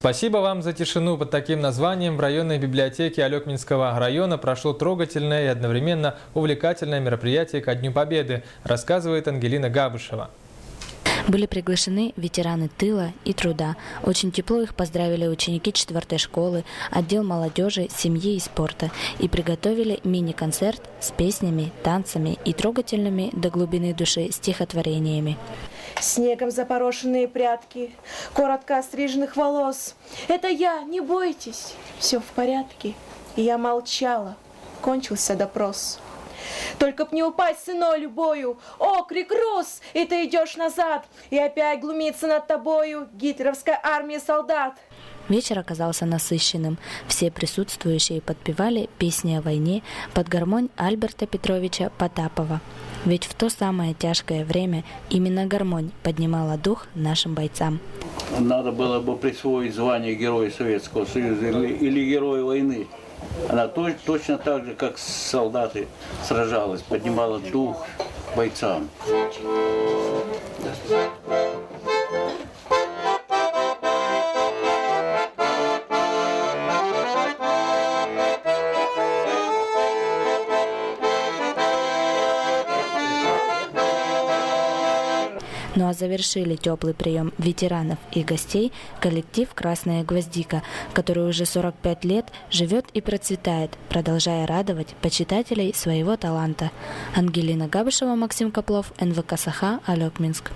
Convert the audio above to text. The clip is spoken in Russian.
Спасибо вам за тишину. Под таким названием в районной библиотеке Алекминского района прошло трогательное и одновременно увлекательное мероприятие ко Дню Победы, рассказывает Ангелина Габышева. Были приглашены ветераны тыла и труда. Очень тепло их поздравили ученики 4-й школы, отдел молодежи, семьи и спорта и приготовили мини-концерт с песнями, танцами и трогательными до глубины души стихотворениями. Снегом запорошенные прядки, коротко остриженных волос. Это я, не бойтесь, все в порядке. И я молчала, кончился допрос. Только б не упасть сынолю бою, окрик рус, и ты идешь назад, и опять глумится над тобою гитлеровская армия солдат. Вечер оказался насыщенным. Все присутствующие подпевали песни о войне под гармонь Альберта Петровича Потапова. Ведь в то самое тяжкое время именно гармонь поднимала дух нашим бойцам. Надо было бы присвоить звание Героя Советского Союза или Героя войны. Она точно так же, как солдаты, сражалась, поднимала дух бойцам. Ну а завершили теплый прием ветеранов и гостей коллектив «Красная гвоздика», который уже 45 лет живет и процветает, продолжая радовать почитателей своего таланта. Ангелина Габышева, Максим Коплов, НВК «Саха», Алекминск.